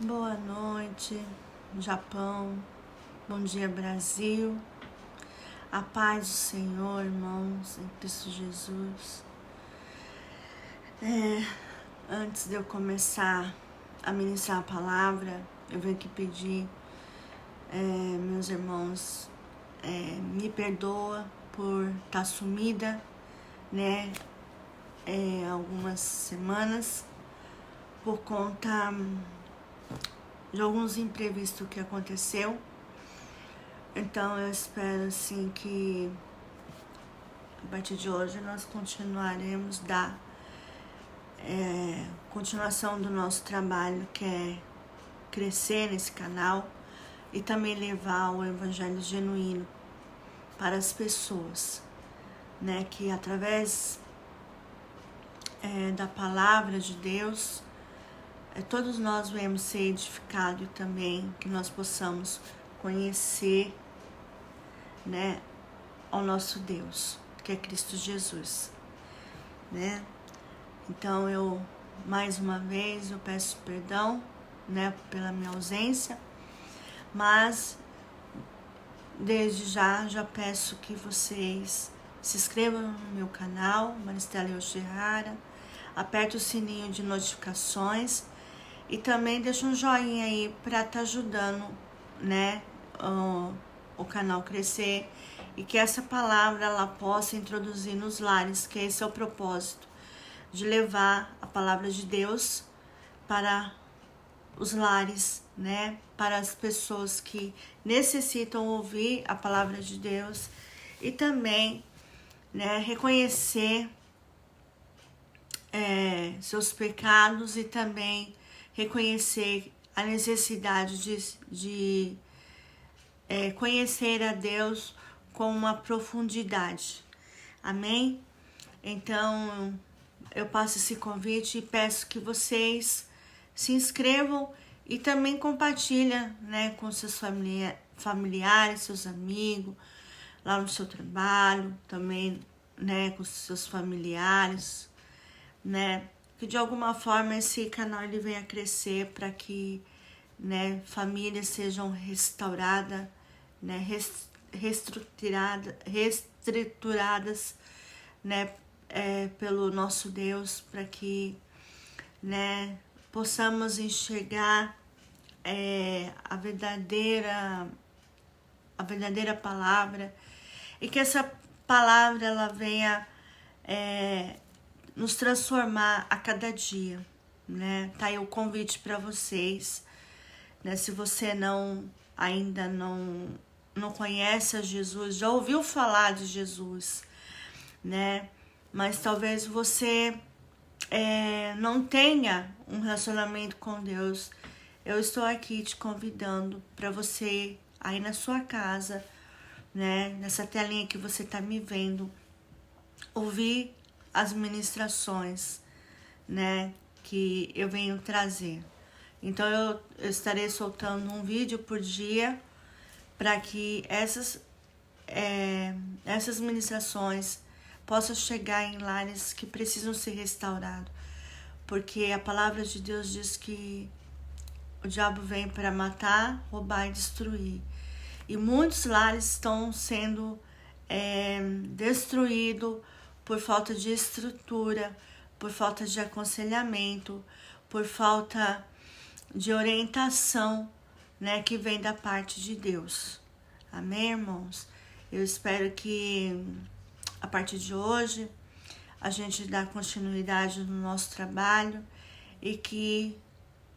Boa noite, Japão. Bom dia, Brasil. A paz do Senhor, irmãos, em Cristo Jesus. Antes de eu começar a ministrar a palavra, eu venho aqui pedir, meus irmãos, me perdoa por estar sumida, né? Algumas semanas, por conta de alguns imprevistos que aconteceu. Então eu espero assim que a partir de hoje nós continuaremos da continuação do nosso trabalho, que é crescer nesse canal e também levar o evangelho genuíno para as pessoas, né? Que através da palavra de Deus todos nós venhamos ser edificados e também que nós possamos conhecer, né, ao nosso Deus, que é Cristo Jesus, né? Então eu, mais uma vez, eu peço perdão, né, pela minha ausência, mas desde já peço que vocês se inscrevam no meu canal, Maristela Yoshihara, aperte o sininho de notificações e também deixa um joinha aí para estar ajudando, né, o canal crescer e que essa palavra ela possa introduzir nos lares, que esse é o propósito, de levar a palavra de Deus para os lares, né, para as pessoas que necessitam ouvir a palavra de Deus e também, né, reconhecer seus pecados e também reconhecer a necessidade de conhecer a Deus com uma profundidade. Amém? Então, eu passo esse convite e peço que vocês se inscrevam e também compartilhem, né, com seus familiares, seus amigos, lá no seu trabalho, também, né, com seus familiares, né, que de alguma forma esse canal ele venha crescer para que, né, famílias sejam restauradas, né, reestruturadas, né, pelo nosso Deus, para que, né, possamos enxergar a verdadeira palavra e que essa palavra ela venha nos transformar a cada dia, né? Tá aí o convite para vocês, né? Se você ainda não conhece a Jesus, já ouviu falar de Jesus, né? Mas talvez você não tenha um relacionamento com Deus. Eu estou aqui te convidando para você aí na sua casa, né? Nessa telinha que você tá me vendo, ouvir as ministrações, né, que eu venho trazer. Então eu estarei soltando um vídeo por dia para que essas ministrações possam chegar em lares que precisam ser restaurados, porque a palavra de Deus diz que o diabo vem para matar, roubar e destruir. E muitos lares estão sendo destruídos por falta de estrutura, por falta de aconselhamento, por falta de orientação, né, que vem da parte de Deus. Amém, irmãos? Eu espero que a partir de hoje a gente dá continuidade no nosso trabalho e que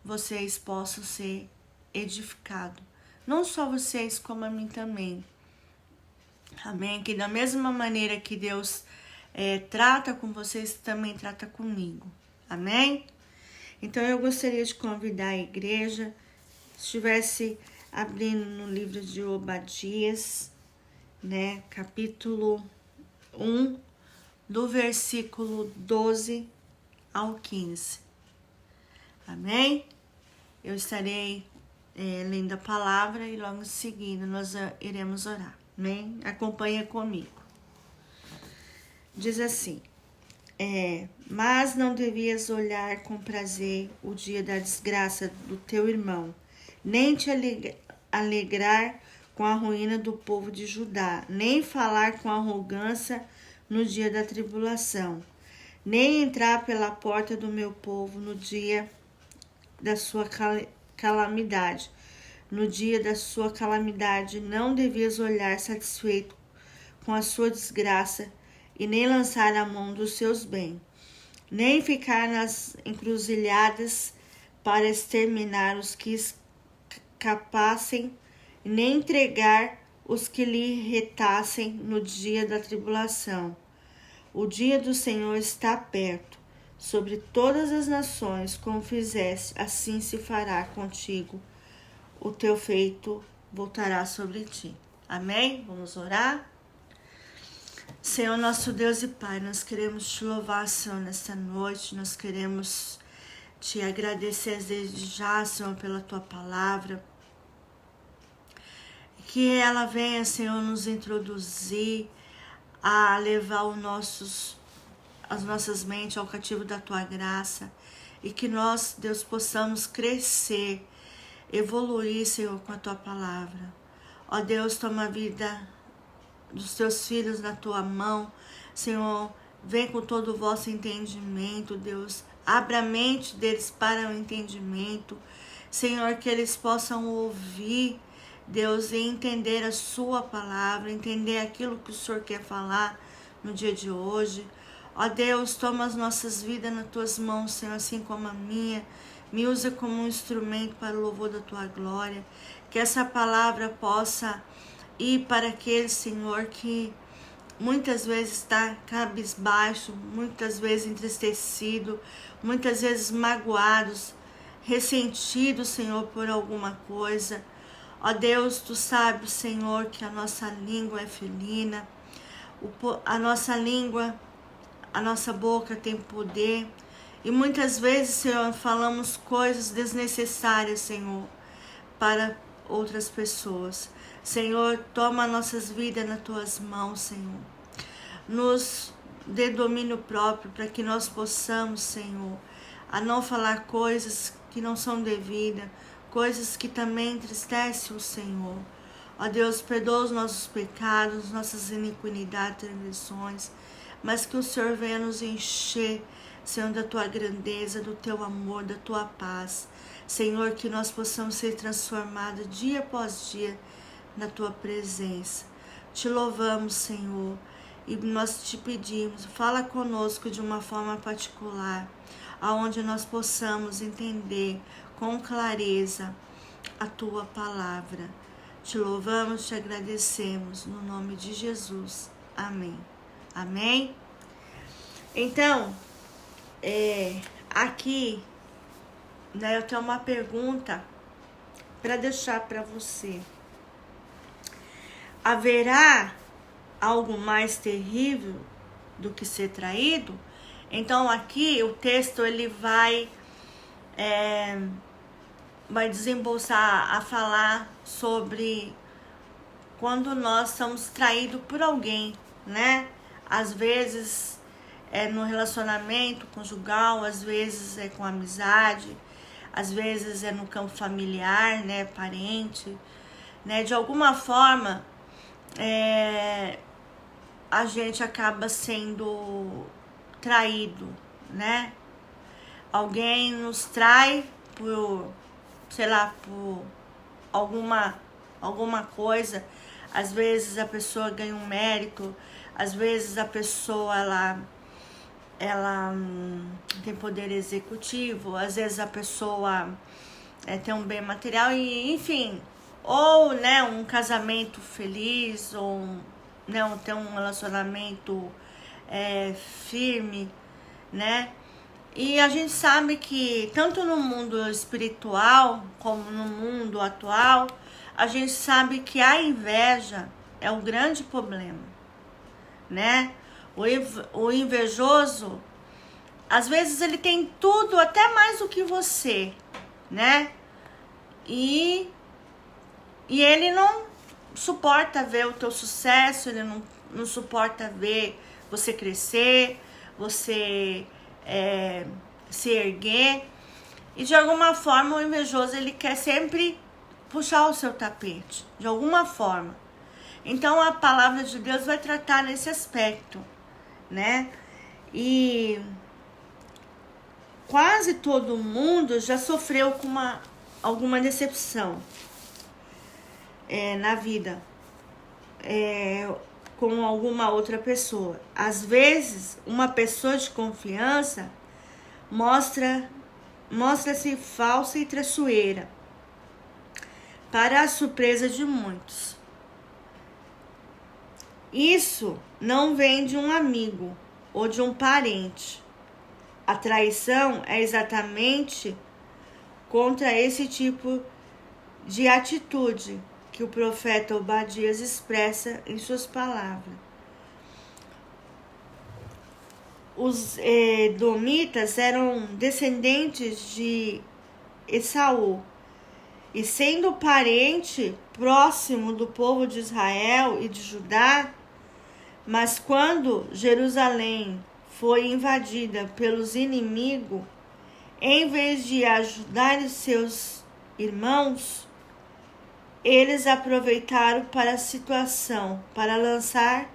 vocês possam ser edificados. Não só vocês, como a mim também. Amém? Que da mesma maneira que Deus trata com vocês, também trata comigo. Amém? Então eu gostaria de convidar a igreja, se estivesse abrindo no livro de Obadias, né, capítulo 1, do versículo 12 ao 15. Amém? Eu estarei lendo a palavra e logo em seguida nós iremos orar. Amém? Acompanha comigo. Diz assim: Mas não devias olhar com prazer o dia da desgraça do teu irmão, nem te alegrar com a ruína do povo de Judá, nem falar com arrogância no dia da tribulação, nem entrar pela porta do meu povo no dia da sua calamidade. No dia da sua calamidade não devias olhar satisfeito com a sua desgraça e nem lançar a mão dos seus bens, nem ficar nas encruzilhadas para exterminar os que escapassem, nem entregar os que lhe retassem no dia da tribulação. O dia do Senhor está perto, sobre todas as nações, como fizeste, assim se fará contigo. O teu feito voltará sobre ti. Amém? Vamos orar? Senhor, nosso Deus e Pai, nós queremos te louvar, Senhor, nesta noite. Nós queremos te agradecer desde já, Senhor, pela tua palavra. Que ela venha, Senhor, nos introduzir a levar as nossas mentes ao cativo da tua graça. E que nós, Deus, possamos crescer, evoluir, Senhor, com a tua palavra. Ó Deus, toma a vida dos teus filhos na tua mão, Senhor, vem com todo o vosso entendimento, Deus, abra a mente deles para o entendimento, Senhor, que eles possam ouvir, Deus, e entender a sua palavra, entender aquilo que o Senhor quer falar no dia de hoje. Ó Deus, toma as nossas vidas nas tuas mãos, Senhor, assim como a minha, me usa como um instrumento para o louvor da tua glória, que essa palavra possa ir para aquele, Senhor, que muitas vezes está cabisbaixo, muitas vezes entristecido, muitas vezes magoados, ressentido, Senhor, por alguma coisa. Ó Deus, tu sabes, Senhor, que a nossa língua é felina, a nossa língua, a nossa boca tem poder, e muitas vezes, Senhor, falamos coisas desnecessárias, Senhor, para outras pessoas. Senhor, toma nossas vidas nas tuas mãos, Senhor. Nos dê domínio próprio para que nós possamos, Senhor, a não falar coisas que não são devidas, coisas que também entristecem o Senhor. Ó Deus, perdoa os nossos pecados, nossas iniquidades, transgressões, mas que o Senhor venha nos encher, Senhor, da tua grandeza, do teu amor, da tua paz. Senhor, que nós possamos ser transformados dia após dia na tua presença. Te louvamos, Senhor, e nós te pedimos, fala conosco de uma forma particular, aonde nós possamos entender com clareza a tua palavra. Te louvamos, te agradecemos, no nome de Jesus. Amém. Amém? Então, aqui, né, eu tenho uma pergunta para deixar para você. Haverá algo mais terrível do que ser traído? Então aqui o texto ele vai desembolsar a falar sobre quando nós somos traídos por alguém, né? Às vezes é no relacionamento conjugal, às vezes é com amizade, às vezes é no campo familiar, né? Parente, né? De alguma forma a gente acaba sendo traído, né? Alguém nos trai por, sei lá, por alguma coisa. Às vezes a pessoa ganha um mérito, às vezes a pessoa ela tem poder executivo, às vezes a pessoa tem um bem material, e enfim, ou né, um casamento feliz, ou né, ter um relacionamento firme, né? E a gente sabe que tanto no mundo espiritual como no mundo atual, a gente sabe que a inveja é o grande problema, né? O invejoso, às vezes ele tem tudo, até mais do que você, né? E ele não suporta ver o teu sucesso, ele não suporta ver você crescer, você se erguer. E de alguma forma o invejoso ele quer sempre puxar o seu tapete, de alguma forma. Então a palavra de Deus vai tratar nesse aspecto, né? E quase todo mundo já sofreu com alguma decepção na vida, com alguma outra pessoa. Às vezes, uma pessoa de confiança mostra-se falsa e traiçoeira, para a surpresa de muitos. Isso não vem de um amigo ou de um parente. A traição é exatamente contra esse tipo de atitude que o profeta Obadias expressa em suas palavras. Os edomitas eram descendentes de Esaú, e sendo parente próximo do povo de Israel e de Judá, mas quando Jerusalém foi invadida pelos inimigos, em vez de ajudar seus irmãos, eles aproveitaram para a situação, para lançar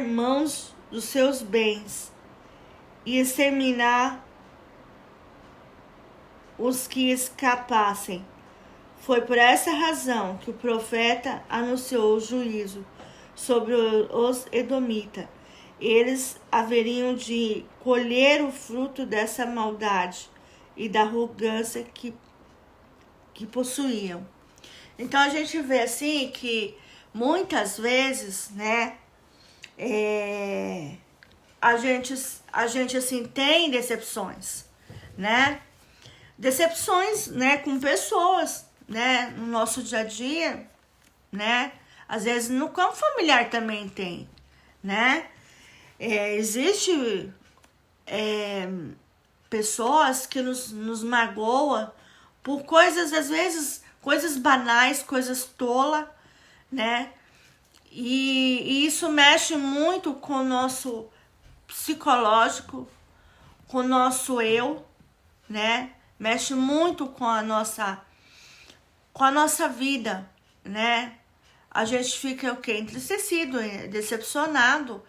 mãos dos seus bens e exterminar os que escapassem. Foi por essa razão que o profeta anunciou o juízo sobre os edomitas. Eles haveriam de colher o fruto dessa maldade e da arrogância que possuíam. Então a gente vê assim que muitas vezes, né, a gente assim tem decepções, né? Decepções, né, com pessoas, né, no nosso dia a dia, né? Às vezes no campo familiar também tem, né? Existe pessoas que nos magoam por coisas, às vezes, coisas banais, coisas tolas, né? E isso mexe muito com o nosso psicológico, com o nosso eu, né? Mexe muito com a nossa vida, né? A gente fica o quê? Entristecido, decepcionado,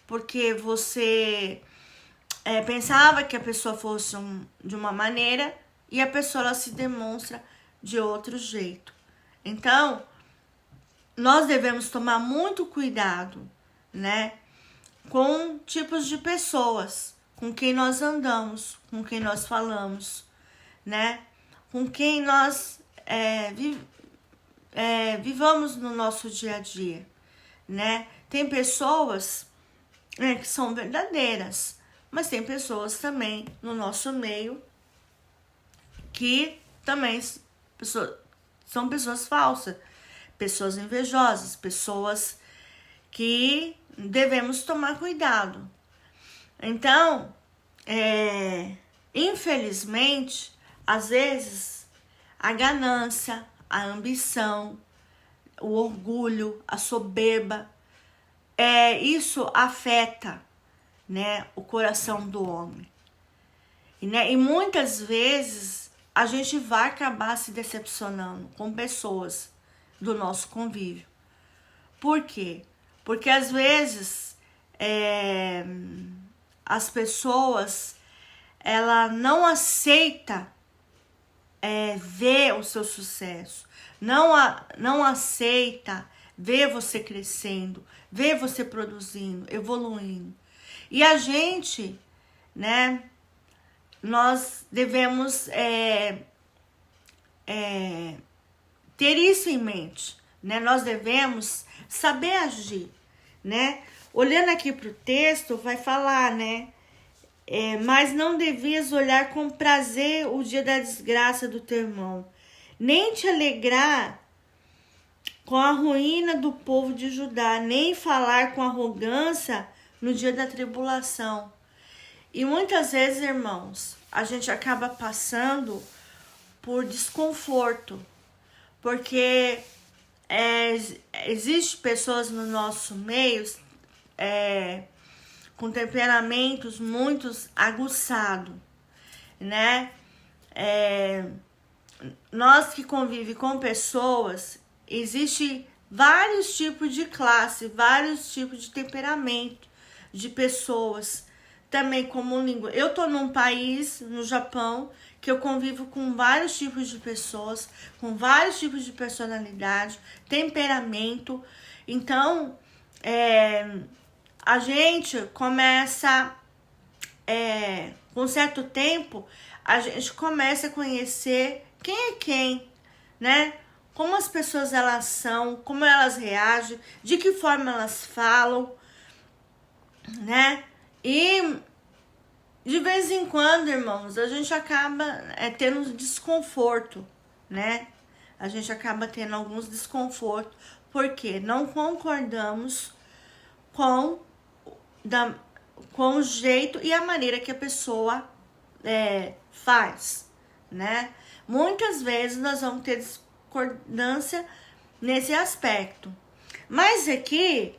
porque você pensava que a pessoa fosse de uma maneira e a pessoa ela se demonstra de outro jeito. Então, nós devemos tomar muito cuidado, né, com tipos de pessoas, com quem nós andamos, com quem nós falamos, né, com quem nós vivamos no nosso dia a dia, né? Tem pessoas que são verdadeiras, mas tem pessoas também no nosso meio que também são pessoas falsas, pessoas invejosas, pessoas que devemos tomar cuidado. Então, infelizmente, às vezes, a ganância, a ambição, o orgulho, a soberba, isso afeta, né, o coração do homem. E muitas vezes a gente vai acabar se decepcionando com pessoas do nosso convívio. Por quê? Porque às vezes as pessoas ela não aceita ver o seu sucesso, não aceita ver você crescendo, ver você produzindo, evoluindo. E a gente, né, nós devemos ter isso em mente, né? Nós devemos saber agir, né? Olhando aqui para o texto, vai falar, né? Mas não devias olhar com prazer o dia da desgraça do teu irmão, nem te alegrar com a ruína do povo de Judá, nem falar com arrogância no dia da tribulação. E muitas vezes, irmãos, a gente acaba passando por desconforto, porque existem pessoas no nosso meio com temperamentos muito aguçados, né? Nós que convivemos com pessoas, existe vários tipos de classe, vários tipos de temperamento de pessoas, também como língua. Eu tô num país, no Japão, que eu convivo com vários tipos de pessoas, com vários tipos de personalidade, temperamento. Então, a gente começa, com certo tempo, a gente começa a conhecer quem é quem, né? Como as pessoas elas são, como elas reagem, de que forma elas falam, né? E de vez em quando, irmãos, a gente acaba tendo um desconforto, né? A gente acaba tendo alguns desconfortos, porque não concordamos com o jeito e a maneira que a pessoa faz, né? Muitas vezes nós vamos ter discordância nesse aspecto. Mas aqui,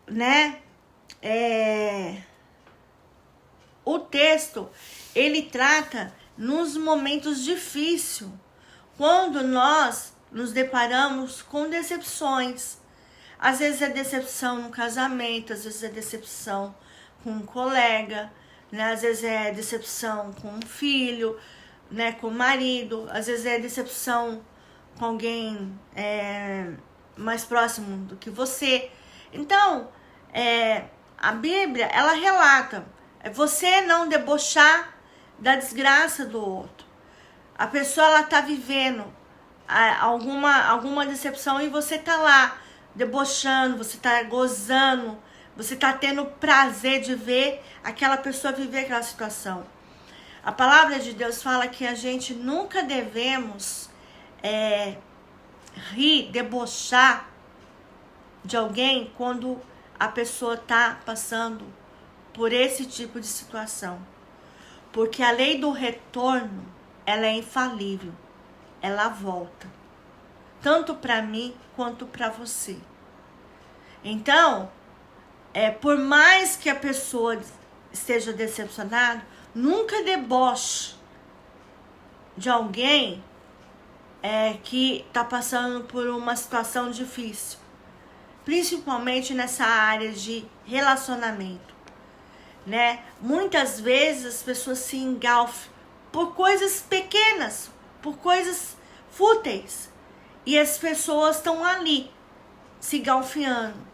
né, o texto, ele trata nos momentos difíceis, quando nós nos deparamos com decepções. Às vezes é decepção no casamento, às vezes é decepção com um colega, né? Às vezes é decepção com um filho, né? Com o marido, às vezes é decepção com alguém mais próximo do que você. Então, a Bíblia, ela relata, você não debochar da desgraça do outro. A pessoa, ela tá vivendo alguma decepção e você tá lá debochando, você tá gozando, você tá tendo prazer de ver aquela pessoa viver aquela situação. A palavra de Deus fala que a gente nunca devemos rir, debochar de alguém quando a pessoa tá passando por esse tipo de situação. Porque a lei do retorno, ela é infalível. Ela volta. Tanto para mim quanto para você. Então, por mais que a pessoa esteja decepcionada, nunca deboche de alguém que está passando por uma situação difícil. Principalmente nessa área de relacionamento, né? Muitas vezes as pessoas se engalfam por coisas pequenas, por coisas fúteis. E as pessoas estão ali, se galfiando.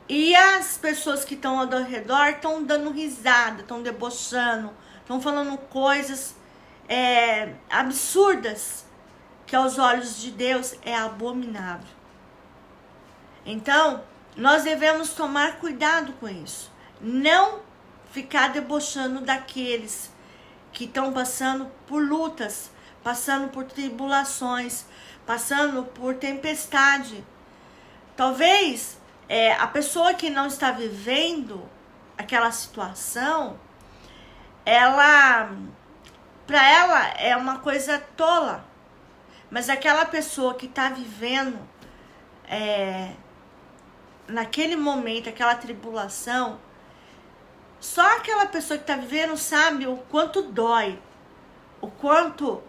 E as pessoas que estão ao redor estão dando risada, estão debochando, estão falando coisas absurdas, que aos olhos de Deus é abominável. Então, nós devemos tomar cuidado com isso. Não ficar debochando daqueles que estão passando por lutas, passando por tribulações, passando por tempestade. Talvez a pessoa que não está vivendo aquela situação, para ela é uma coisa tola. Mas aquela pessoa que está vivendo naquele momento, aquela tribulação, só aquela pessoa que está vivendo sabe o quanto dói, o quanto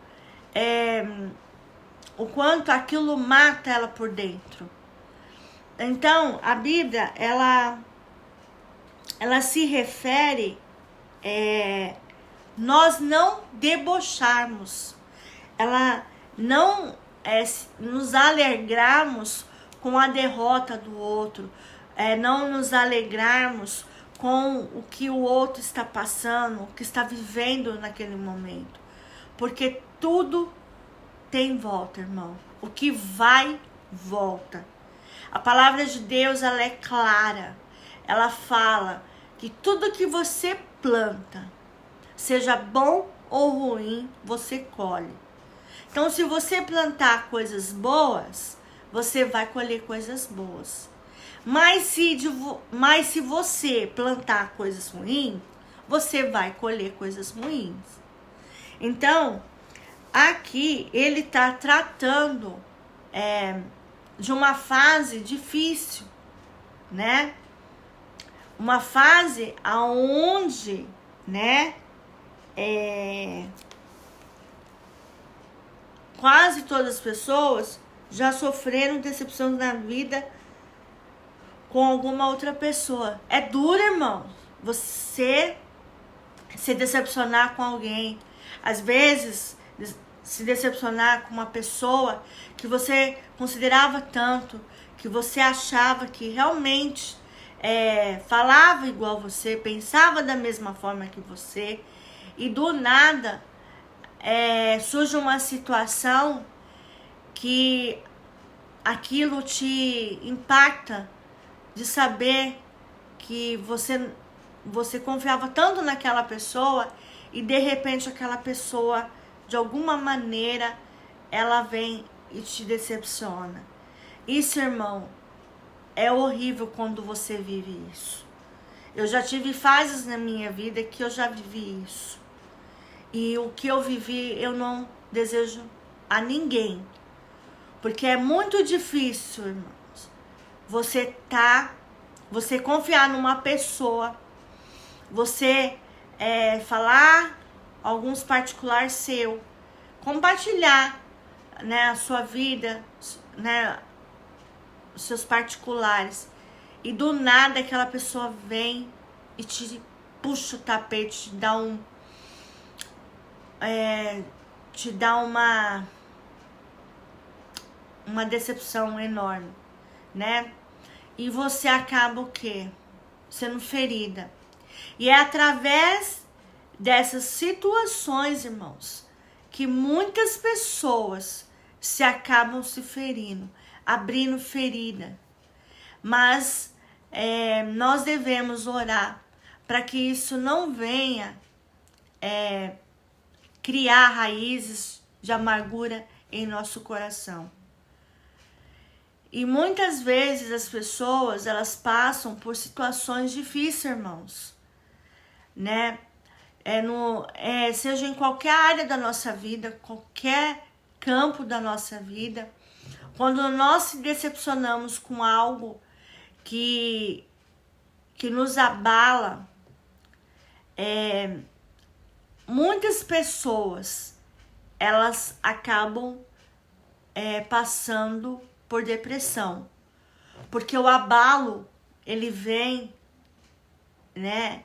aquilo mata ela por dentro. Então, a Bíblia, ela se refere nós não debocharmos, ela não nos alegrarmos com a derrota do outro, não nos alegrarmos com o que o outro está passando, o que está vivendo naquele momento. Porque tudo tem volta, irmão. O que vai, volta. A palavra de Deus, ela é clara. Ela fala que tudo que você planta, seja bom ou ruim, você colhe. Então, se você plantar coisas boas, você vai colher coisas boas. Mas se você plantar coisas ruins, você vai colher coisas ruins. Então, aqui ele está tratando de uma fase difícil, né? uma fase aonde, né, quase todas as pessoas já sofreram decepção na vida com alguma outra pessoa. É duro, irmão, você se decepcionar com alguém. Às vezes, se decepcionar com uma pessoa que você considerava tanto, que você achava que realmente falava igual você, pensava da mesma forma que você, e do nada surge uma situação que aquilo te impacta, de saber que você confiava tanto naquela pessoa e de repente aquela pessoa, de alguma maneira, ela vem e te decepciona. Isso, irmão, é horrível quando você vive isso. Eu já tive fases na minha vida que eu já vivi isso. E o que eu vivi, eu não desejo a ninguém. Porque é muito difícil, irmãos, você confiar numa pessoa, você falar alguns particulares seu, compartilhar, né, a sua vida, né, os seus particulares, e do nada aquela pessoa vem e te puxa o tapete, te dá uma decepção enorme, né? E você acaba o quê? Sendo ferida. E é através dessas situações, irmãos, que muitas pessoas se acabam se ferindo, abrindo ferida. Mas nós devemos orar para que isso não venha criar raízes de amargura em nosso coração. E muitas vezes as pessoas, elas passam por situações difíceis, irmãos, né? Seja em qualquer área da nossa vida, qualquer campo da nossa vida, quando nós se decepcionamos com algo que nos abala, muitas pessoas, elas acabam passando por depressão, porque o abalo, ele vem, né,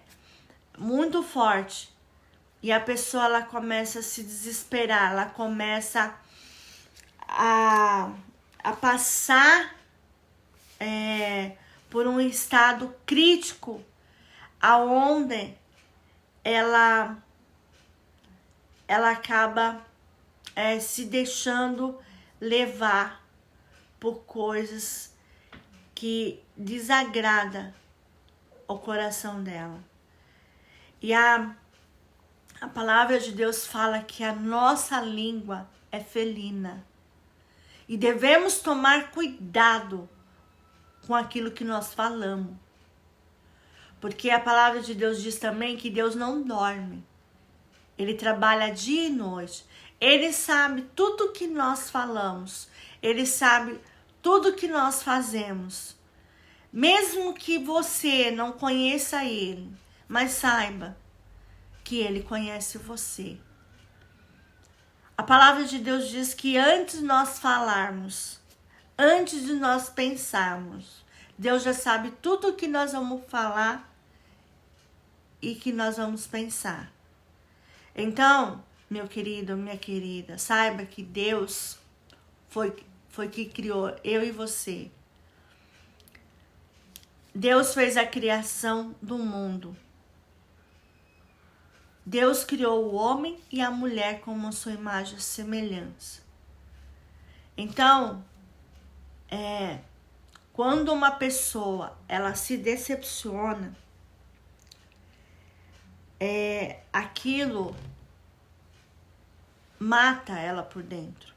muito forte, e a pessoa, ela começa a se desesperar, ela começa a passar por um estado crítico, aonde ela acaba se deixando levar por coisas que desagrada o coração dela. E a palavra de Deus fala que a nossa língua é felina. E devemos tomar cuidado com aquilo que nós falamos. Porque a palavra de Deus diz também que Deus não dorme. Ele trabalha dia e noite. Ele sabe tudo que nós falamos. Ele sabe tudo que nós fazemos. Mesmo que você não conheça ele, mas saiba que ele conhece você. A palavra de Deus diz que antes de nós falarmos, antes de nós pensarmos, Deus já sabe tudo o que nós vamos falar e que nós vamos pensar. Então, meu querido, minha querida, saiba que Deus foi que criou eu e você. Deus fez a criação do mundo. Deus criou o homem e a mulher como a sua imagem e semelhança. Então, quando uma pessoa, ela se decepciona, aquilo mata ela por dentro.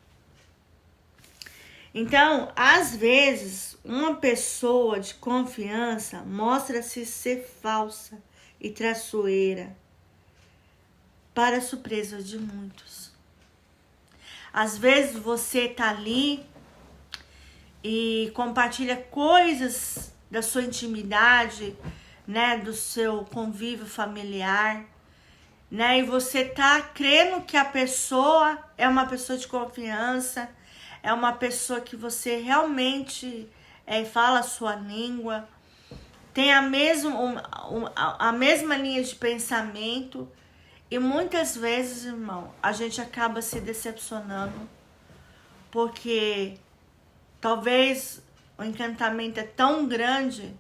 Então, às vezes, uma pessoa de confiança mostra-se ser falsa e traiçoeira, para a surpresa de muitos. Às vezes você tá ali e compartilha coisas da sua intimidade, né, do seu convívio familiar, né, e você tá crendo que a pessoa é uma pessoa de confiança, é uma pessoa que você realmente fala a sua língua, tem a mesma linha de pensamento, e muitas vezes, irmão, a gente acaba se decepcionando, porque talvez o encantamento é tão grande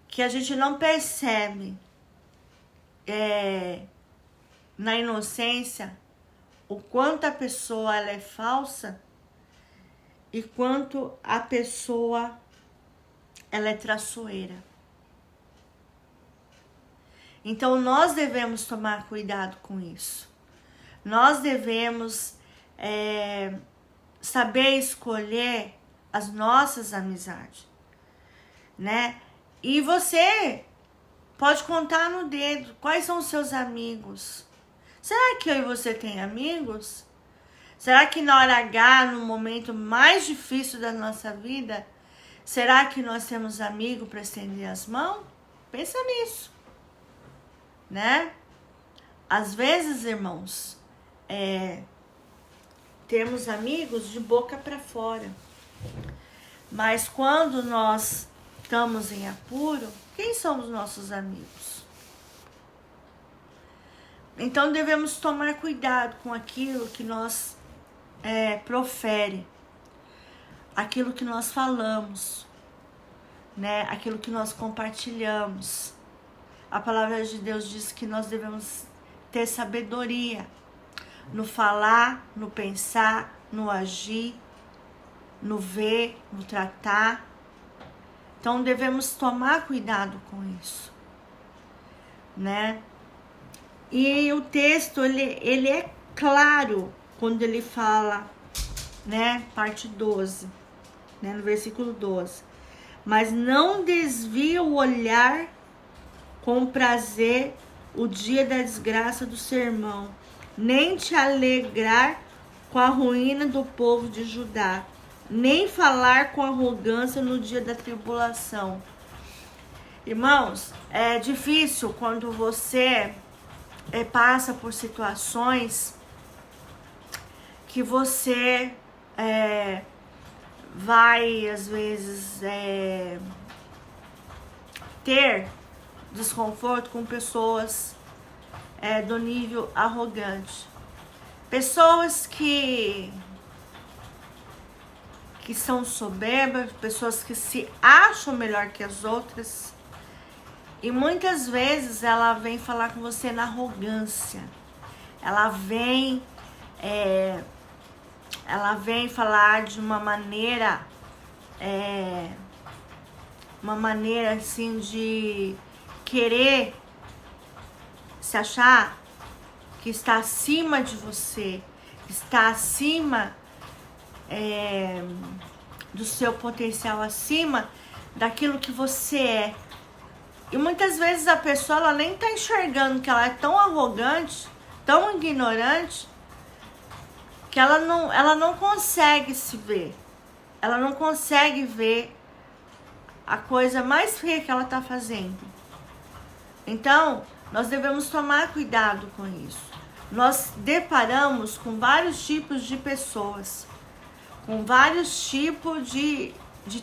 que a gente não percebe na inocência o quanto a pessoa ela é falsa e quanto a pessoa ela é traiçoeira. Então nós devemos tomar cuidado com isso. Nós devemos saber escolher as nossas amizades, né? E você pode contar no dedo quais são os seus amigos. Será que eu e você tem amigos? Será que na hora H, no momento mais difícil da nossa vida, será que nós temos amigo para estender as mãos? Pensa nisso, né? Às vezes, irmãos, temos amigos de boca para fora. Mas quando nós estamos em apuro, quem são os nossos amigos? Então devemos tomar cuidado com aquilo que nós profere, aquilo que nós falamos, né? Aquilo que nós compartilhamos. A palavra de Deus diz que nós devemos ter sabedoria no falar, no pensar, no agir, no ver, no tratar. Então devemos tomar cuidado com isso, né? E o texto ele é claro quando ele fala, né? Parte 12, né? No versículo 12. Mas não desvia o olhar com prazer o dia da desgraça do seu irmão, nem te alegrar com a ruína do povo de Judá, nem falar com arrogância no dia da tribulação. Irmãos, é difícil quando você passa por situações que você vai, às vezes, ter desconforto com pessoas do nível arrogante. Pessoas que são soberbas, pessoas que se acham melhor que as outras. E muitas vezes ela vem falar com você na arrogância. Ela vem falar de uma maneira assim de querer se achar que está acima de você, que está acima do seu potencial, acima daquilo que você é. E muitas vezes a pessoa ela nem está enxergando que ela é tão arrogante, tão ignorante, que ela não consegue se ver. Ela não consegue ver a coisa mais feia que ela está fazendo. Então, nós devemos tomar cuidado com isso. Nós deparamos com vários tipos de pessoas, com vários tipos de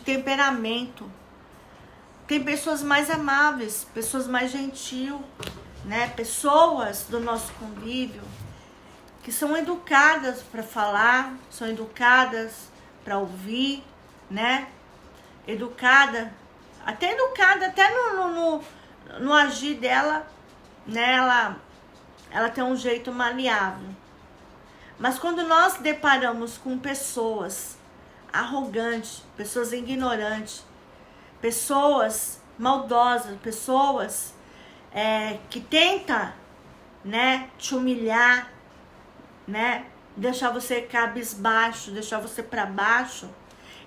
temperamento. Tem pessoas mais amáveis, pessoas mais gentis, né? Pessoas do nosso convívio que são educadas para falar, são educadas para ouvir, né? Educada até no agir dela, né? Ela tem um jeito maleável. Mas quando nós deparamos com pessoas arrogantes, pessoas ignorantes, pessoas maldosas, pessoas que tentam, né, te humilhar, né, deixar você cabisbaixo, deixar você para baixo,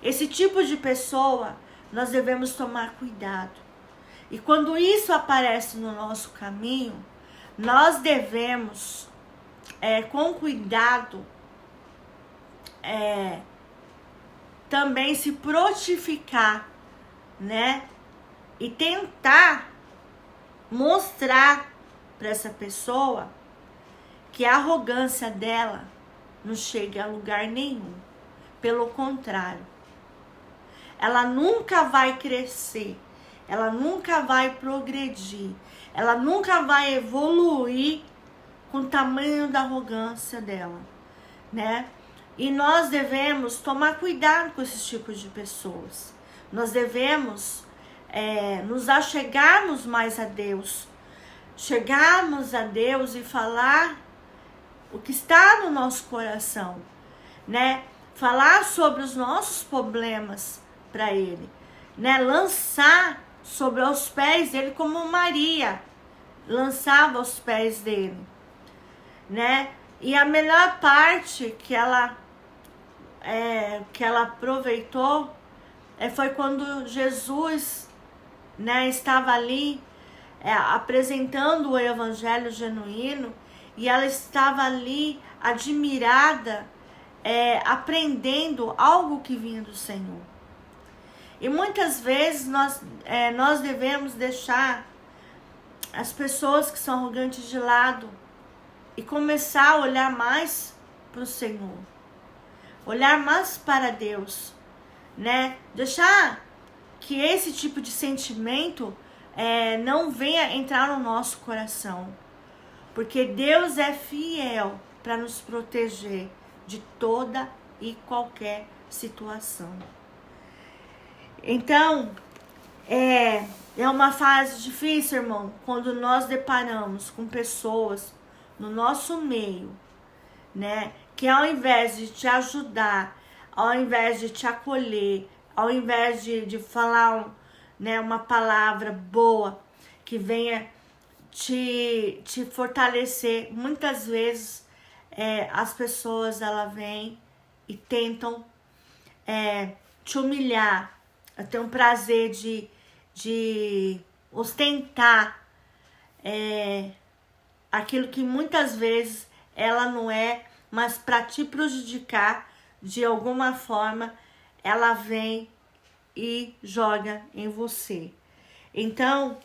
esse tipo de pessoa nós devemos tomar cuidado. E quando isso aparece no nosso caminho, nós devemos, com cuidado, também se prontificar, né? e tentar mostrar para essa pessoa que a arrogância dela não chega a lugar nenhum. Pelo contrário, ela nunca vai crescer, ela nunca vai progredir, ela nunca vai evoluir com o tamanho da arrogância dela, né? E nós devemos tomar cuidado com esses tipos de pessoas. Nós devemos nos achegarmos mais a Deus, chegarmos a Deus e falar o que está no nosso coração, né? Falar sobre os nossos problemas para Ele, né? Lançar sobre os pés dele, como Maria lançava aos pés dele, né? E a melhor parte que ela aproveitou foi quando Jesus, né, estava ali apresentando o evangelho genuíno, e ela estava ali admirada, aprendendo algo que vinha do Senhor. E muitas vezes nós devemos deixar as pessoas que são arrogantes de lado e começar a olhar mais para o Senhor, olhar mais para Deus, né? Deixar que esse tipo de sentimento não venha entrar no nosso coração, porque Deus é fiel para nos proteger de toda e qualquer situação. Então, é uma fase difícil, irmão, quando nós deparamos com pessoas no nosso meio, né, que ao invés de te ajudar, ao invés de te acolher, ao invés de falar, né, uma palavra boa que venha te fortalecer, muitas vezes as pessoas elas vêm e tentam te humilhar, ter um prazer de ostentar aquilo que muitas vezes ela não é, mas para te prejudicar de alguma forma, ela vem e joga em você. Então,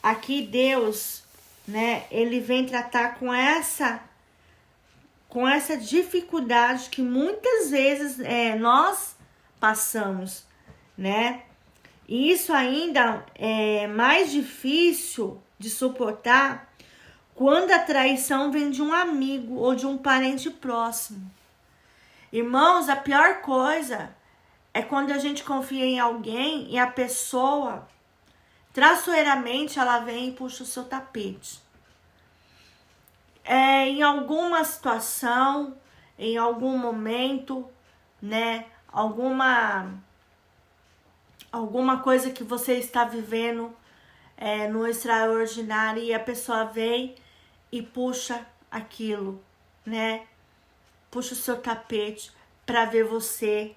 aqui Deus, né, ele vem tratar com essa dificuldade que muitas vezes nós passamos, né? E isso ainda é mais difícil de suportar quando a traição vem de um amigo ou de um parente próximo. Irmãos, a pior coisa é quando a gente confia em alguém e a pessoa, traiçoeiramente, ela vem e puxa o seu tapete. Em alguma situação, em algum momento, né? Alguma coisa que você está vivendo no extraordinário, e a pessoa vem e puxa aquilo, né? Puxa o seu tapete para ver você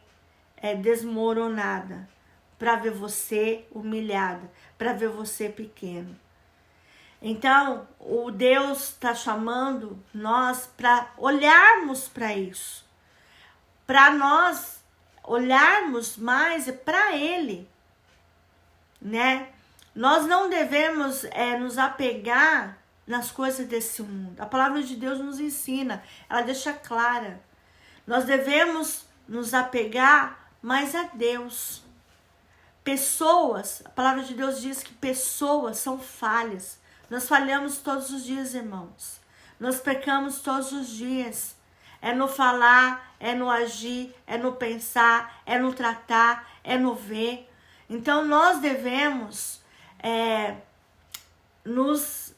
desmoronada, para ver você humilhada, para ver você pequeno. Então, o Deus está chamando nós para olharmos para isso, para nós olharmos mais para Ele, né? Nós não devemos nos apegar nas coisas desse mundo. A palavra de Deus nos ensina, ela deixa clara. Nós devemos nos apegar mais a Deus. Pessoas, a palavra de Deus diz que pessoas são falhas. Nós falhamos todos os dias, irmãos. Nós pecamos todos os dias. É no falar, é no agir, é no pensar, é no tratar, é no ver. Então nós devemos nos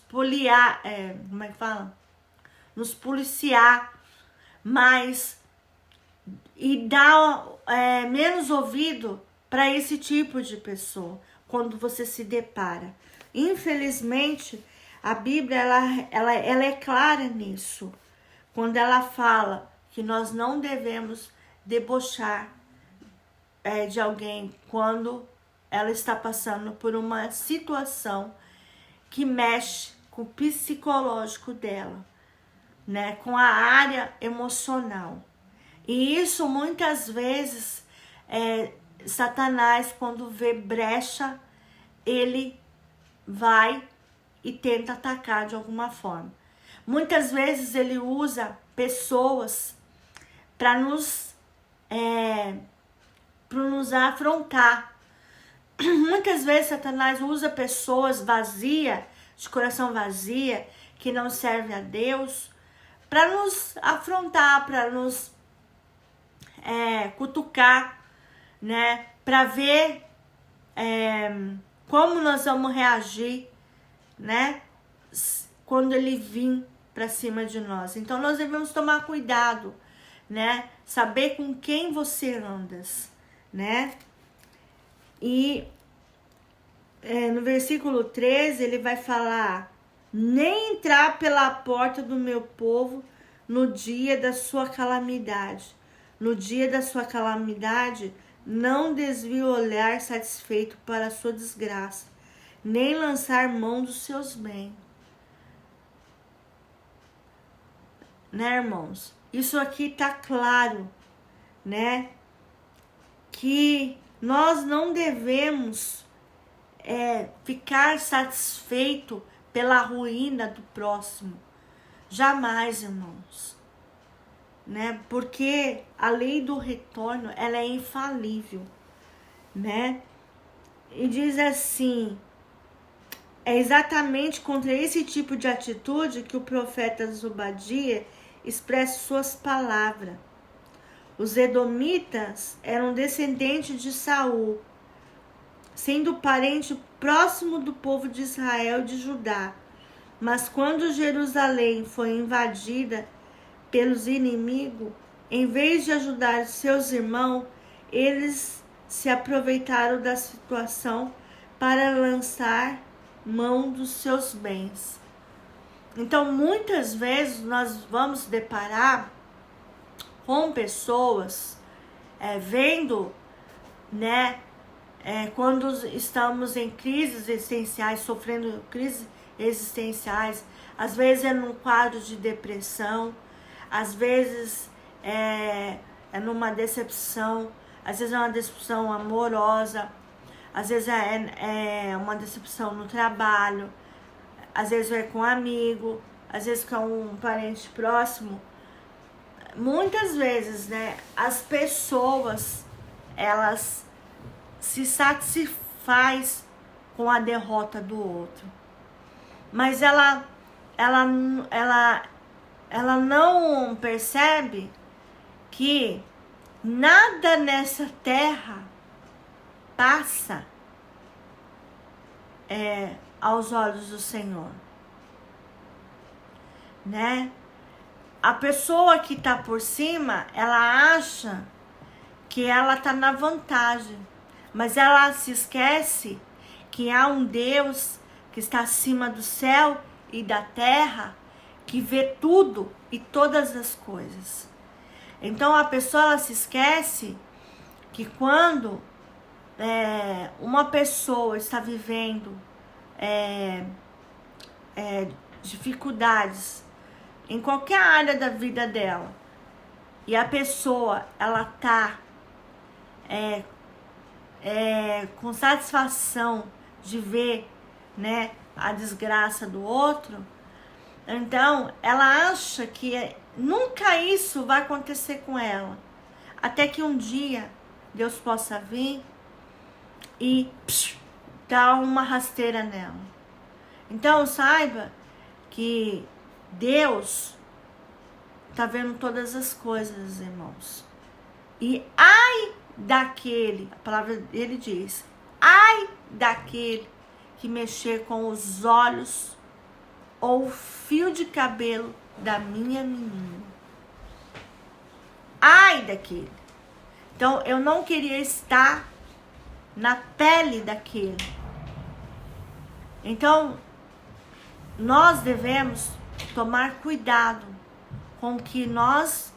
poliar, como é que fala? Nos policiar mais e dar menos ouvido para esse tipo de pessoa quando você se depara. Infelizmente, a Bíblia ela é clara nisso, quando ela fala que nós não devemos debochar de alguém quando ela está passando por uma situação que mexe com o psicológico dela, né, com a área emocional. E isso muitas vezes, Satanás, quando vê brecha, ele vai e tenta atacar de alguma forma. Muitas vezes ele usa pessoas para nos afrontar. Muitas vezes Satanás usa pessoas vazias, de coração vazia, que não servem a Deus, para nos afrontar, para nos cutucar, né? Para ver como nós vamos reagir, né? Quando ele vir para cima de nós. Então nós devemos tomar cuidado, né? Saber com quem você andas, né? E no versículo 13 ele vai falar: nem entrar pela porta do meu povo no dia da sua calamidade. No dia da sua calamidade, não desvie o olhar satisfeito para a sua desgraça, nem lançar mão dos seus bens. Né, irmãos? Isso aqui tá claro, né? Que nós não devemos ficar satisfeito pela ruína do próximo. Jamais, irmãos. Né? Porque a lei do retorno, ela é infalível, né? E diz assim: é exatamente contra esse tipo de atitude que o profeta Zobadia expressa suas palavras. Os edomitas eram descendentes de Saul, sendo parente próximo do povo de Israel e de Judá. Mas quando Jerusalém foi invadida pelos inimigos, em vez de ajudar seus irmãos, eles se aproveitaram da situação para lançar mão dos seus bens. Então, muitas vezes nós vamos deparar com pessoas vendo, né, quando estamos em crises existenciais, sofrendo crises existenciais, às vezes é num quadro de depressão, às vezes é numa decepção, às vezes é uma decepção amorosa, às vezes é uma decepção no trabalho, às vezes é com um amigo, às vezes com um parente próximo. Muitas vezes, né, as pessoas, elas se satisfaz com a derrota do outro, mas ela não percebe que nada nessa terra passa aos olhos do Senhor, né? A pessoa que tá por cima, ela acha que ela tá na vantagem, mas ela se esquece que há um Deus que está acima do céu e da terra, que vê tudo e todas as coisas. Então a pessoa, ela se esquece que quando uma pessoa está vivendo dificuldades em qualquer área da vida dela, e a pessoa, ela tá com satisfação de ver, né, a desgraça do outro, então ela acha que nunca isso vai acontecer com ela, até que um dia Deus possa vir e dar uma rasteira nela. Então saiba que Deus tá vendo todas as coisas, irmãos. E ai daquele, a palavra dele diz, ai daquele que mexer com os olhos ou o fio de cabelo da minha menina. Ai daquele. Então eu não queria estar na pele daquele. Então nós devemos tomar cuidado com o que nós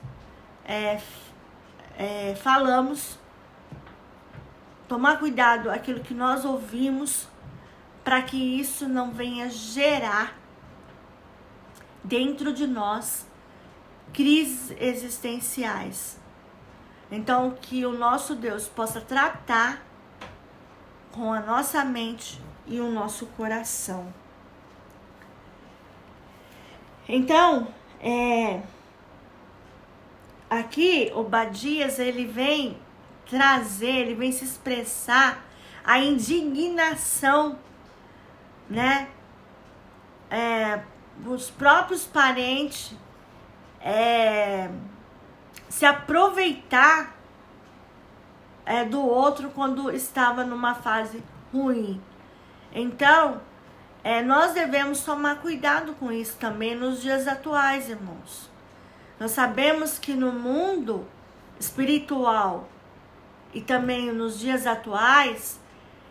falamos, tomar cuidado com aquilo que nós ouvimos, para que isso não venha gerar dentro de nós crises existenciais, Então, que o nosso Deus possa tratar com a nossa mente e o nosso coração. Então, aqui o Obadias, ele vem trazer, ele vem se expressar a indignação, né? Os próprios parentes se aproveitar do outro quando estava numa fase ruim. Então, nós devemos tomar cuidado com isso também nos dias atuais, irmãos. Nós sabemos que no mundo espiritual e também nos dias atuais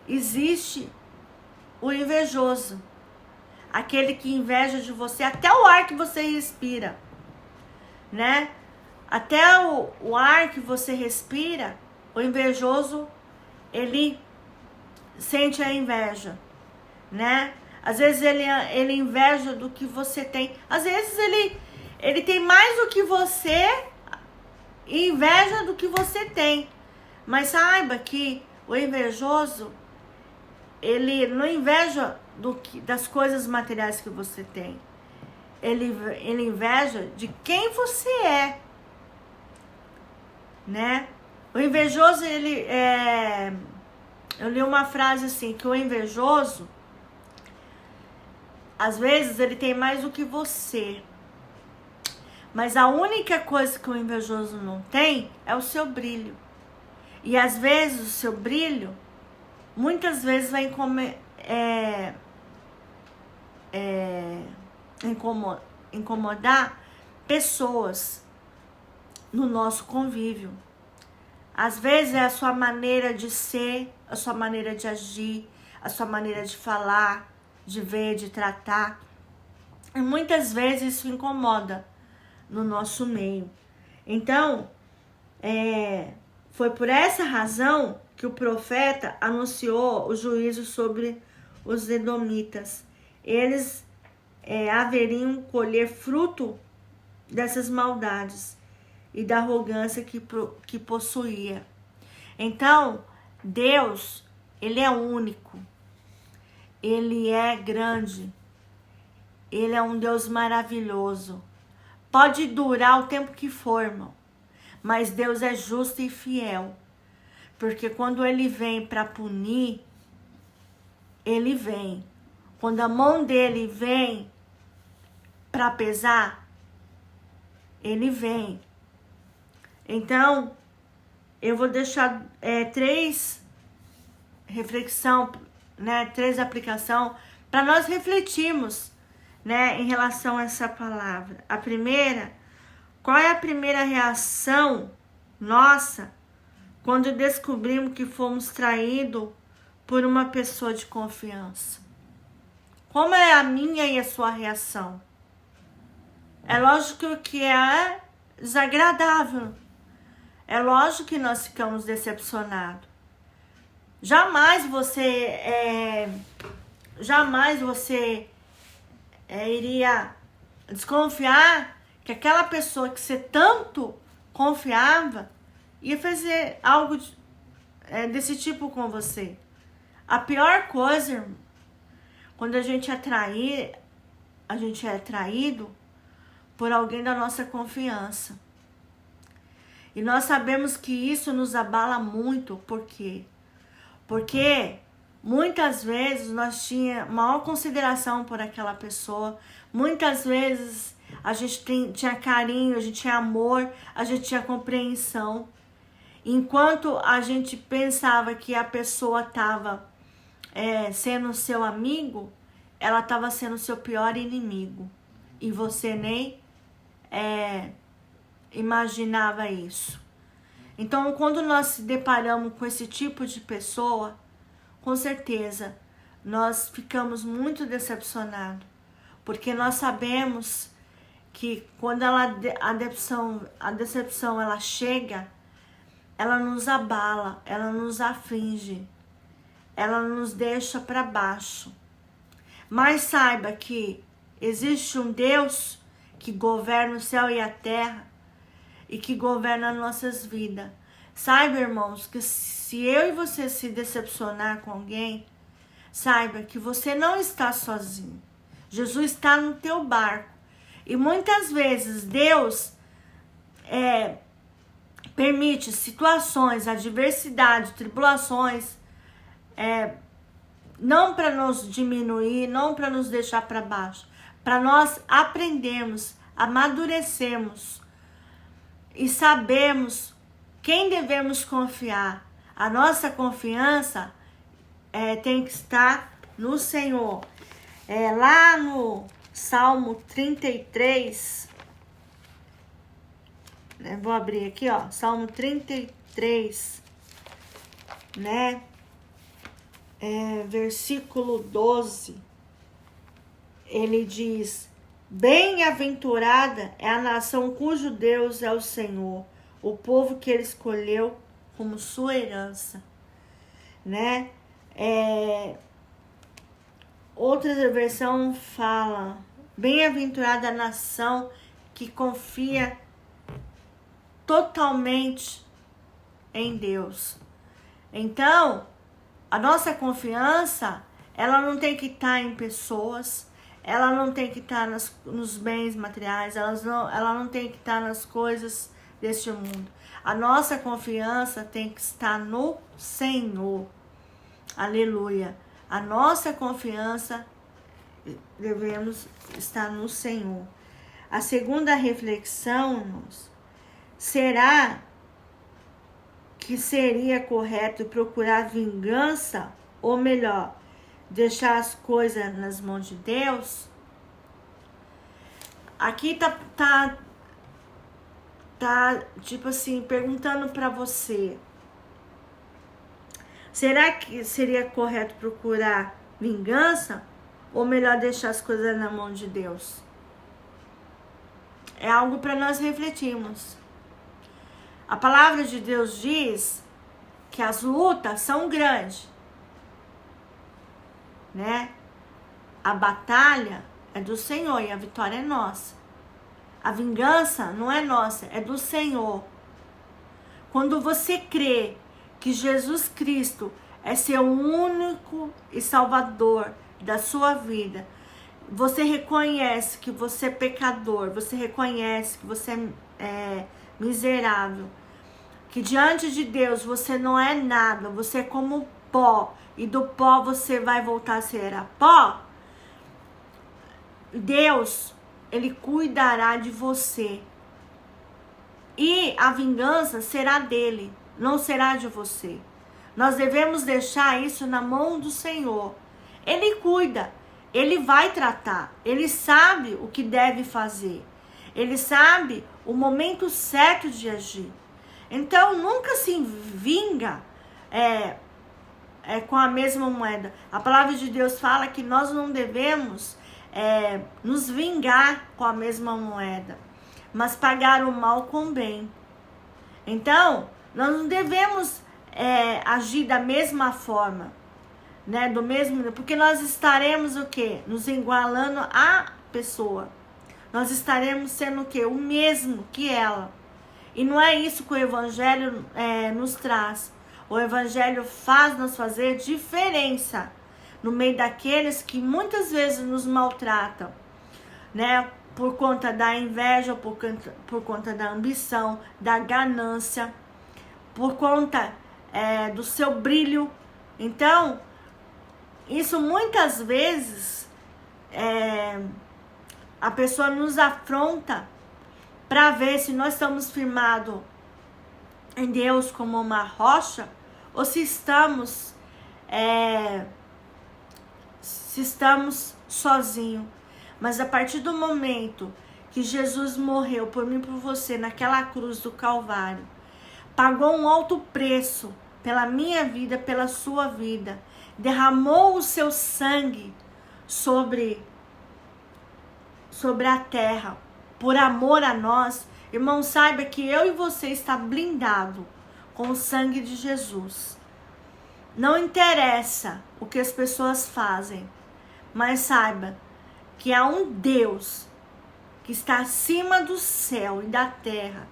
existe o invejoso, aquele que inveja de você, até o ar que você respira, né? Até o ar que você respira, o invejoso, ele sente a inveja, né? Às vezes ele inveja do que você tem. Às vezes ele tem mais do que você e inveja do que você tem. Mas saiba que o invejoso, ele não inveja das coisas materiais que você tem. Ele inveja de quem você é, né? O invejoso, eu li uma frase assim, que o invejoso, às vezes ele tem mais do que você, mas a única coisa que o invejoso não tem é o seu brilho. E às vezes o seu brilho, muitas vezes vai incomodar pessoas no nosso convívio. Às vezes é a sua maneira de ser, a sua maneira de agir, a sua maneira de falar, de ver, de tratar. E muitas vezes isso incomoda no nosso meio. Então, foi por essa razão que o profeta anunciou o juízo sobre os edomitas. Eles haveriam colher fruto dessas maldades e da arrogância que possuía. Então, Deus, ele é único, ele é grande, ele é um Deus maravilhoso. Pode durar o tempo que for, irmão, mas Deus é justo e fiel, porque quando ele vem para punir, ele vem. Quando a mão dele vem para pesar, ele vem. Então, eu vou deixar 3 reflexão, né, 3 aplicação para nós refletirmos, né, em relação a essa palavra. A primeira, qual é a primeira reação nossa quando descobrimos que fomos traídos por uma pessoa de confiança? Como é a minha e a sua reação? É lógico que é desagradável. É lógico que nós ficamos decepcionados. Jamais você iria desconfiar que aquela pessoa que você tanto confiava ia fazer algo desse tipo com você. A pior coisa, irmão, quando a gente é traído por alguém da nossa confiança. E nós sabemos que isso nos abala muito. Por quê? Porque muitas vezes nós tínhamos maior consideração por aquela pessoa. Muitas vezes a gente tinha carinho, a gente tinha amor, a gente tinha compreensão. Enquanto a gente pensava que a pessoa estava sendo seu amigo, ela estava sendo seu pior inimigo. E você nem imaginava isso. Então, quando nós se deparamos com esse tipo de pessoa, com certeza nós ficamos muito decepcionados, porque nós sabemos que quando a decepção ela chega, ela nos abala, ela nos aflige, ela nos deixa para baixo. Mas saiba que existe um Deus que governa o céu e a terra e que governa as nossas vidas. Saiba, irmãos, que se eu e você se decepcionar com alguém, saiba que você não está sozinho. Jesus está no teu barco. E muitas vezes Deus permite situações, adversidade, tribulações, não para nos diminuir, não para nos deixar para baixo, para nós aprendermos, amadurecermos e sabermos quem devemos confiar. A nossa confiança tem que estar no Senhor. Lá no Salmo 33, vou abrir aqui, ó, Salmo 33, né? Versículo 12, ele diz: bem-aventurada é a nação cujo Deus é o Senhor, o povo que ele escolheu como sua herança, né? Outra versão fala: bem-aventurada a nação que confia totalmente em Deus. Então, a nossa confiança, ela não tem que estar em pessoas, ela não tem que estar nos bens materiais, ela não tem que estar nas coisas deste mundo. A nossa confiança tem que estar no Senhor. Aleluia. A nossa confiança devemos estar no Senhor. A segunda reflexão, irmãos, será que seria correto procurar vingança, ou melhor, deixar as coisas nas mãos de Deus? Aqui tá tipo assim, perguntando para você: será que seria correto procurar vingança, ou melhor deixar as coisas na mão de Deus? É algo para nós refletirmos. A palavra de Deus diz que as lutas são grandes, né? A batalha é do Senhor e a vitória é nossa. A vingança não é nossa, é do Senhor. Quando você crê que Jesus Cristo é seu único e salvador da sua vida, você reconhece que você é pecador, você reconhece que você é miserável, que diante de Deus você não é nada, você é como pó, e do pó você vai voltar a ser a pó. Deus, ele cuidará de você, e a vingança será dele, não será de você. Nós devemos deixar isso na mão do Senhor. Ele cuida, ele vai tratar, ele sabe o que deve fazer, ele sabe o momento certo de agir. Então, nunca se vinga com a mesma moeda. A palavra de Deus fala que nós não devemos nos vingar com a mesma moeda, mas pagar o mal com o bem. Então, nós não devemos agir da mesma forma, né? Porque nós estaremos o quê? Nos igualando à pessoa. Nós estaremos sendo o quê? O mesmo que ela. E não é isso que o Evangelho nos traz. O Evangelho faz nos fazer diferença no meio daqueles que muitas vezes nos maltratam, né? Por conta da inveja, por conta da ambição, da ganância, por conta do seu brilho. Então, isso muitas vezes a pessoa nos afronta para ver se nós estamos firmados em Deus como uma rocha, ou se estamos sozinhos. Mas a partir do momento que Jesus morreu por mim e por você naquela cruz do Calvário, pagou um alto preço pela minha vida, pela sua vida, derramou o seu sangue sobre a terra, por amor a nós. Irmão, saiba que eu e você está blindado com o sangue de Jesus. Não interessa o que as pessoas fazem, mas saiba que há um Deus que está acima do céu e da terra,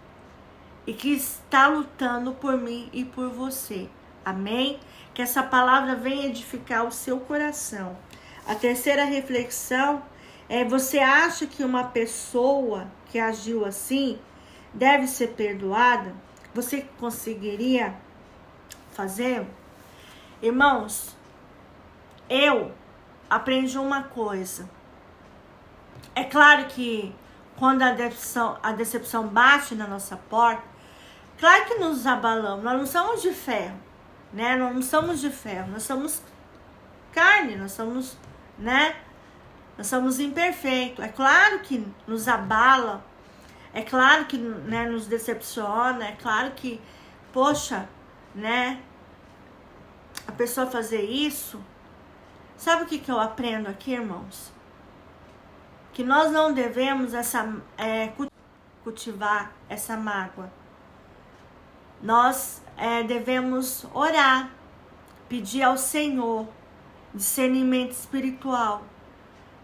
e que está lutando por mim e por você. Amém? Que essa palavra venha edificar o seu coração. A terceira reflexão é: você acha que uma pessoa que agiu assim deve ser perdoada? Você conseguiria fazer? Irmãos, eu aprendi uma coisa. É claro que quando a decepção bate na nossa porta, claro que nos abalamos. Nós não somos de ferro, né? Nós não somos de ferro, nós somos carne, nós somos, né? Nós somos imperfeitos. É claro que nos abala, é claro que, né, nos decepciona, é claro que, poxa, né? A pessoa fazer isso. Sabe o que eu aprendo aqui, irmãos? Que nós não devemos cultivar essa mágoa. Nós devemos orar, pedir ao Senhor discernimento espiritual.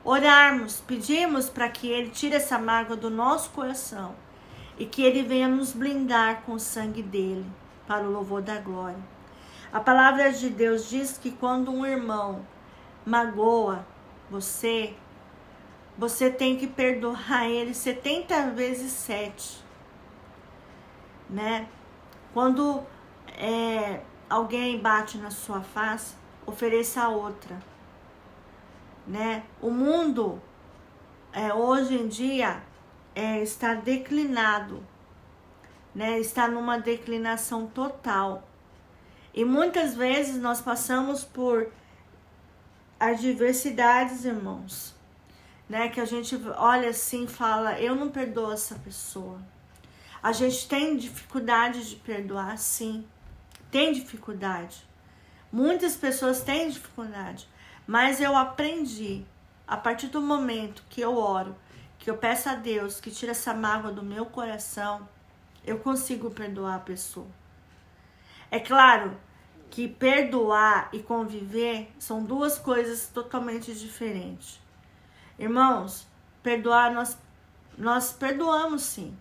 Orarmos, pedimos para que Ele tire essa mágoa do nosso coração e que Ele venha nos blindar com o sangue dEle, para o louvor da glória. A palavra de Deus diz que quando um irmão magoa você tem que perdoar ele 70 vezes 7, né? Quando alguém bate na sua face, ofereça outra, né? O mundo hoje em dia está declinado, né? Está numa declinação total. E muitas vezes nós passamos por adversidades, irmãos, né? Que a gente olha assim e fala: eu não perdoo essa pessoa. A gente tem dificuldade de perdoar, sim. Tem dificuldade. Muitas pessoas têm dificuldade. Mas eu aprendi, a partir do momento que eu oro, que eu peço a Deus que tire essa mágoa do meu coração, eu consigo perdoar a pessoa. É claro que perdoar e conviver são duas coisas totalmente diferentes. Irmãos, perdoar, nós perdoamos sim.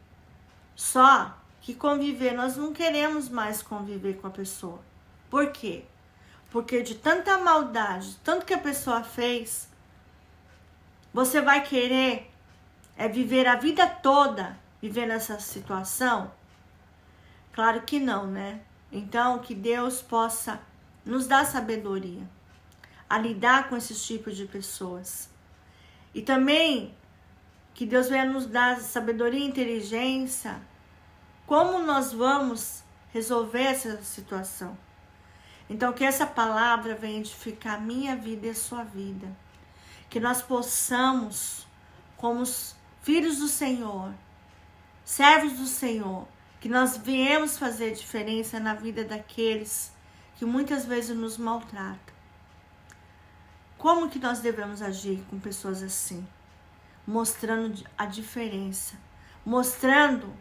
Só que conviver, nós não queremos mais conviver com a pessoa. Por quê? Porque de tanta maldade, tanto que a pessoa fez, você vai querer viver a vida toda vivendo essa situação? Claro que não, né? Então, que Deus possa nos dar sabedoria a lidar com esses tipos de pessoas. E também que Deus venha nos dar sabedoria e inteligência como nós vamos resolver essa situação. Então, que essa palavra venha edificar a minha vida e a sua vida. Que nós possamos, como os filhos do Senhor, servos do Senhor, que nós viemos fazer diferença na vida daqueles que muitas vezes nos maltratam. Como que nós devemos agir com pessoas assim? Mostrando a diferença. Mostrando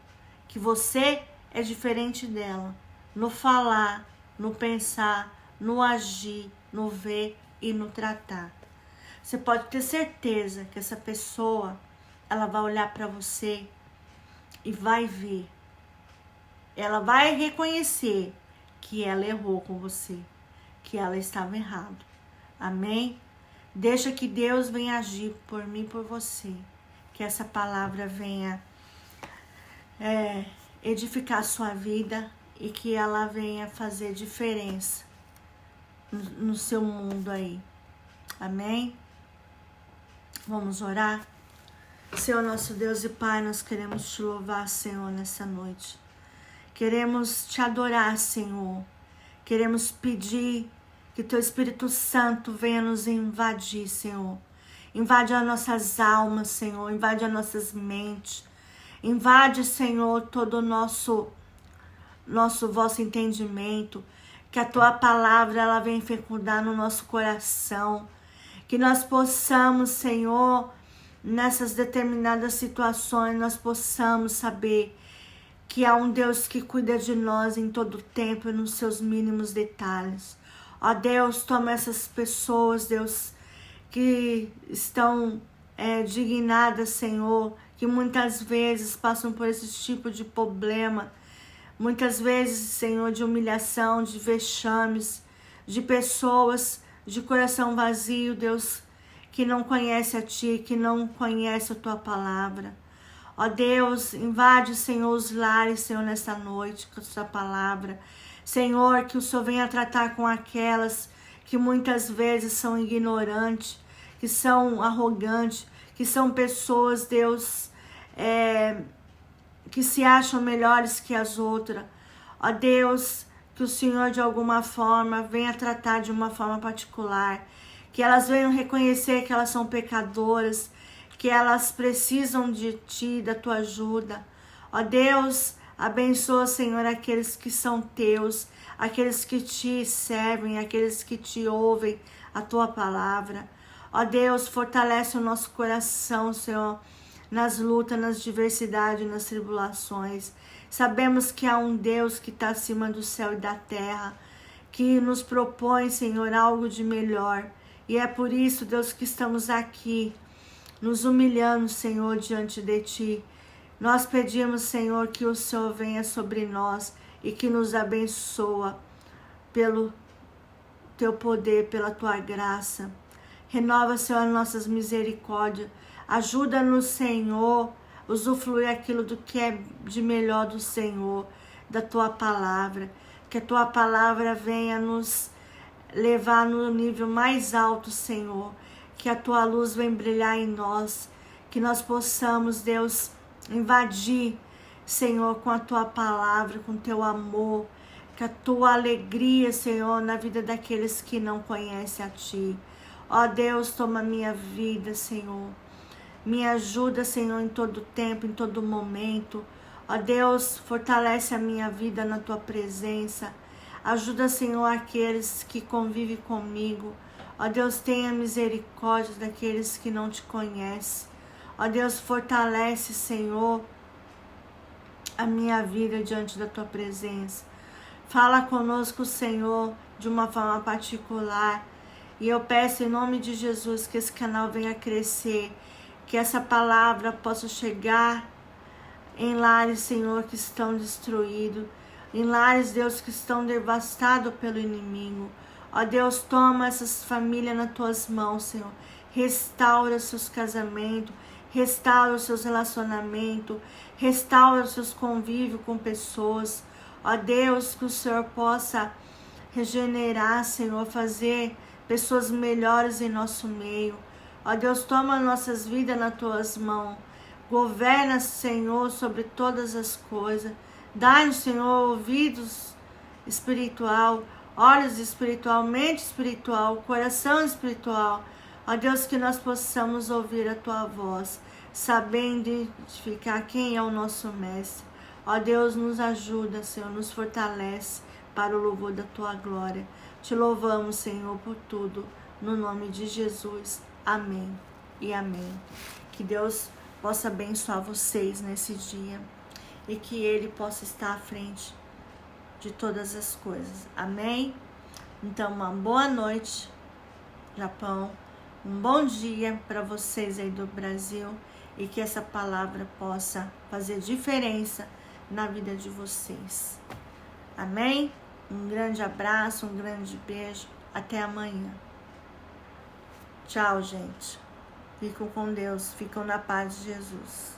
que você é diferente dela. No falar, no pensar, no agir, no ver e no tratar. Você pode ter certeza que essa pessoa, ela vai olhar para você e vai ver. Ela vai reconhecer que ela errou com você, que ela estava errado. Amém? Deixa que Deus venha agir por mim e por você. Que essa palavra venha edificar a sua vida e que ela venha fazer diferença no seu mundo aí. Amém? Vamos orar? Senhor nosso Deus e Pai, nós queremos te louvar, Senhor, nessa noite. Queremos te adorar, Senhor. Queremos pedir que Teu Espírito Santo venha nos invadir, Senhor. Invade as nossas almas, Senhor. Invade as nossas mentes. Invade, Senhor, todo o nosso vosso entendimento. Que a Tua palavra, ela venha fecundar no nosso coração. Que nós possamos, Senhor, nessas determinadas situações, nós possamos saber que há um Deus que cuida de nós em todo o tempo e nos seus mínimos detalhes. Ó Deus, toma essas pessoas, Deus, que estão dignadas, Senhor, que muitas vezes passam por esse tipo de problema, muitas vezes, Senhor, de humilhação, de vexames, de pessoas de coração vazio, Deus, que não conhece a Ti, que não conhece a Tua palavra. Ó Deus, invade, Senhor, os lares, Senhor, nesta noite, com a Sua palavra. Senhor, que o Senhor venha tratar com aquelas que muitas vezes são ignorantes, que são arrogantes, que são pessoas, Deus, que se acham melhores que as outras. Ó Deus, que o Senhor de alguma forma venha tratar de uma forma particular, que elas venham reconhecer que elas são pecadoras, que elas precisam de Ti, da Tua ajuda. Ó Deus, abençoa, Senhor, aqueles que são Teus, aqueles que Te servem, aqueles que Te ouvem a Tua palavra. Ó Deus, fortalece o nosso coração, Senhor, nas lutas, nas diversidades, nas tribulações. Sabemos que há um Deus que está acima do céu e da terra, que nos propõe, Senhor, algo de melhor. E é por isso, Deus, que estamos aqui, nos humilhando, Senhor, diante de Ti. Nós pedimos, Senhor, que o Senhor venha sobre nós e que nos abençoa pelo Teu poder, pela Tua graça. Renova, Senhor, nossas misericórdias. Ajuda-nos, Senhor, usufruir aquilo do que é de melhor do Senhor, da Tua palavra. Que a Tua palavra venha nos levar no nível mais alto, Senhor. Que a Tua luz venha brilhar em nós. Que nós possamos, Deus, invadir, Senhor, com a Tua palavra, com o Teu amor. Que a Tua alegria, Senhor, na vida daqueles que não conhecem a Ti. Ó Deus, toma minha vida, Senhor. Me ajuda, Senhor, em todo tempo, em todo momento. Ó Deus, fortalece a minha vida na Tua presença. Ajuda, Senhor, aqueles que convivem comigo. Ó Deus, tenha misericórdia daqueles que não Te conhecem. Ó Deus, fortalece, Senhor, a minha vida diante da Tua presença. Fala conosco, Senhor, de uma forma particular. E eu peço em nome de Jesus que esse canal venha crescer. Que essa palavra possa chegar em lares, Senhor, que estão destruídos. Em lares, Deus, que estão devastados pelo inimigo. Ó Deus, toma essas famílias nas Tuas mãos, Senhor. Restaura seus casamentos. Restaura os seus relacionamentos. Restaura os seus convívios com pessoas. Ó Deus, que o Senhor possa regenerar, Senhor, fazer pessoas melhores em nosso meio. Ó Deus, toma nossas vidas nas Tuas mãos. Governa, Senhor, sobre todas as coisas. Dá-nos, Senhor, ouvidos espiritual, olhos espiritual, mente espiritual, coração espiritual. Ó Deus, que nós possamos ouvir a Tua voz, sabendo identificar quem é o nosso Mestre. Ó Deus, nos ajuda, Senhor, nos fortalece para o louvor da Tua glória. Te louvamos, Senhor, por tudo, no nome de Jesus. Amém e amém. Que Deus possa abençoar vocês nesse dia e que Ele possa estar à frente de todas as coisas. Amém? Então, uma boa noite, Japão. Um bom dia para vocês aí do Brasil e que essa palavra possa fazer diferença na vida de vocês. Amém? Um grande abraço, um grande beijo. Até amanhã. Tchau, gente. Ficam com Deus. Ficam na paz de Jesus.